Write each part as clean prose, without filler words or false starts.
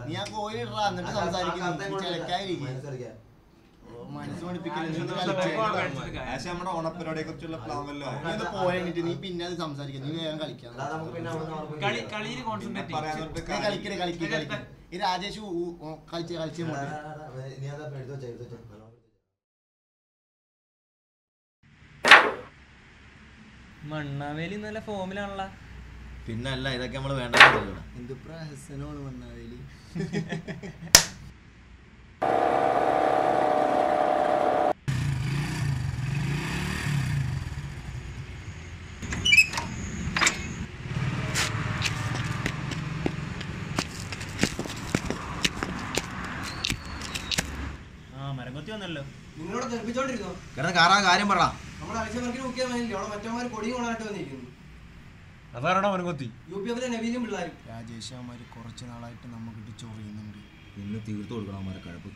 നീ ആ കോയിൽ ഇടാ എന്നിട്ട് സംസാരിക്കും നമ്മുടെ ഓണപ്പരിപാടിയെ കുറിച്ചുള്ള പ്ലാനല്ലോ പോയിട്ട് നീ പിന്നെ അത് സംസാരിക്കാം. നീ വേഗം കളിക്കാം. കളിക്കേ ഈ രാജേഷ് കളിച്ച് മണ്ണാവേലി നല്ല ഫോമിലാണല്ലോ. പിന്നെ അല്ല, ഇതൊക്കെ നമ്മള് വേണ്ട എന്ത് പ്രഹസനമാണ് മണ്ണാവേലി. മരംകൊത്തി വന്നല്ലോ. നിങ്ങളോട് തെറിപ്പിച്ചോണ്ടിരുന്നോ? കാര്യം പറ. നമ്മുടെ അലക്ഷ്യമാർക്ക് നോക്കിയാൽ മതിയില്ലേ, അവിടെ മറ്റന്മാർ കൊടിയും കൊണ്ടായിട്ട് വന്നിരിക്കുന്നു. അതാരണോ മരംകൊത്തി? UP നവീനും പിള്ളേരും. രാജേഷന്മാര് കുറച്ച് നാളായിട്ട് നമുക്ക് ചൊറിയുന്നുണ്ട്. ഇന്ന് തീർത്തു കൊടുക്കണം അവന്മാരെ കഴപ്പ്.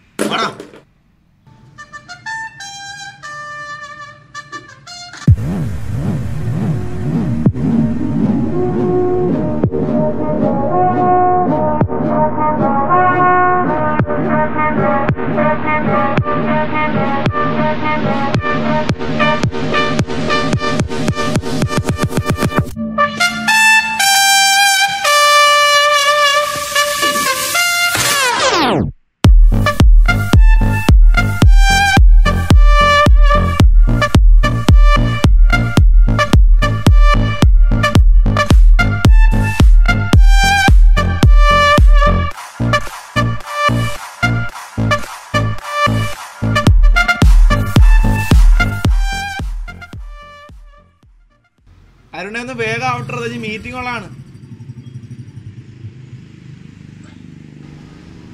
അരുണേ ഒന്ന് വേഗം ഔട്ടർ മീറ്റിംഗ് ഉള്ളതാണ്.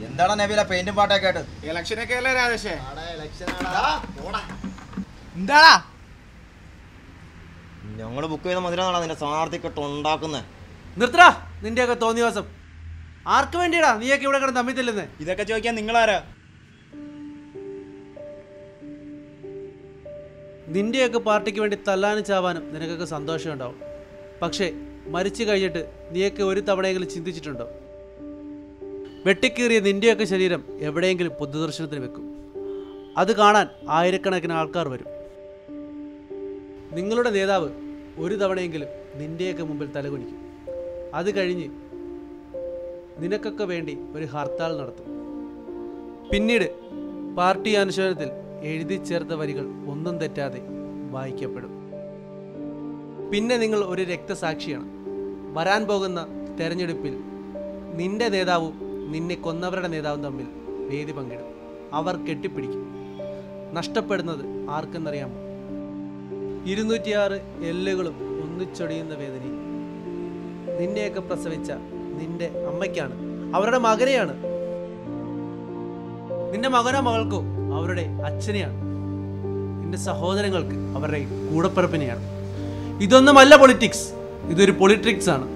എന്താണ് നബീല പെയിന്റും പാട്ടൊക്കെ ആയിട്ട്? ഇലക്ഷനൊക്കെ അല്ലേ രാജേഷേ? എന്താടാ ഞങ്ങള് ബുക്ക് ചെയ്ത മധുരങ്ങളാ നിന്റെ സ്ഥാനാർത്ഥിക്കെട്ട് ഉണ്ടാക്കുന്നേ? നിർത്തടാ നിന്റെയൊക്കെ തോന്നിവാസം. ആർക്ക് വേണ്ടിയാടാ നീയൊക്കെ ഇവിടെ കിടന്ന് തമ്മിത്തില്ലെന്ന്? ഇതൊക്കെ ചോദിക്കാൻ നിങ്ങളാരാ? നിന്റെയൊക്കെ പാർട്ടിക്ക് വേണ്ടി തല്ലാനും ചാവാനും നിനക്കൊക്കെ സന്തോഷം ഉണ്ടാവും. പക്ഷേ മരിച്ചു കഴിഞ്ഞിട്ട് നീയൊക്കെ ഒരു തവണയെങ്കിലും ചിന്തിച്ചിട്ടുണ്ടോ? വെട്ടിക്കീറിയ നിന്റെയൊക്കെ ശരീരം എവിടെയെങ്കിലും പൊതുദർശനത്തിന് വെക്കും. അത് കാണാൻ ആയിരക്കണക്കിന് ആൾക്കാർ വരും. നിങ്ങളുടെ നേതാവ് ഒരു തവണയെങ്കിലും നിന്റെയൊക്കെ മുമ്പിൽ തലകുനിക്കും. അത് കഴിഞ്ഞ് നിനക്കൊക്കെ വേണ്ടി ഒരു ഹർത്താൽ നടത്തും. പിന്നീട് പാർട്ടി അനുശോചനത്തിൽ എഴുതി ചേർത്ത വരികൾ ഒന്നും തെറ്റാതെ വായിക്കപ്പെടും. പിന്നെ നിങ്ങൾ ഒരു രക്തസാക്ഷിയാണ്. വരാൻ പോകുന്ന തെരഞ്ഞെടുപ്പിൽ നിന്റെ നേതാവും നിന്നെ കൊന്നവരുടെ നേതാവും തമ്മിൽ വേദി പങ്കിടും. അവർ കെട്ടിപ്പിടിക്കും. നഷ്ടപ്പെടുന്നത് ആർക്കെന്നറിയാമോ? 206 എല്ലുകളും ഒന്നിച്ചൊടിയുന്ന വേദനയും. നിന്നെയൊക്കെ പ്രസവിച്ച നിന്റെ അമ്മയ്ക്കാണ്, അവരുടെ മകനെയാണ്. നിന്റെ മകനോ മകൾക്കോ അവരുടെ അച്ഛനെയാണ്. നിന്റെ സഹോദരങ്ങൾക്ക് അവരുടെ കൂടപ്പിറപ്പിനെയാണ്. ഇതൊന്നുമല്ല പൊളിറ്റിക്സ്, ഇതൊരു പൊളിട്രിക്സ് ആണ്.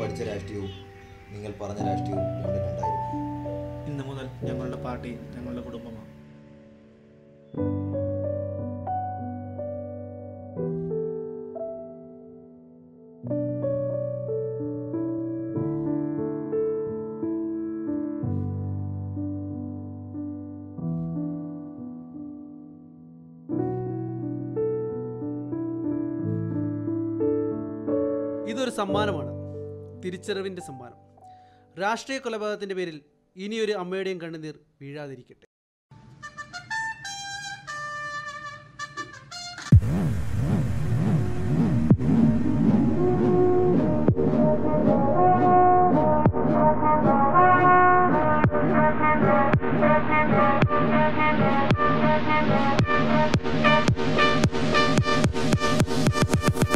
പഠിച്ച രാഷ്ട്രീയവും നിങ്ങൾ പറഞ്ഞ രാഷ്ട്രീയവും രണ്ടും രണ്ടായിരുന്നു. ഇന്ന് മുതൽ ഞങ്ങളുടെ പാർട്ടി ഞങ്ങളുടെ കുടുംബമാണ്. ഇതൊരു സമ്മാനമാണ്, തിരിച്ചറിവിൻ്റെ സമ്മാനം. രാഷ്ട്രീയ കൊലപാതകത്തിൻ്റെ പേരിൽ ഇനിയൊരു അമ്മയുടെയും കണ്ണുനീർ വീഴാതിരിക്കട്ടെ.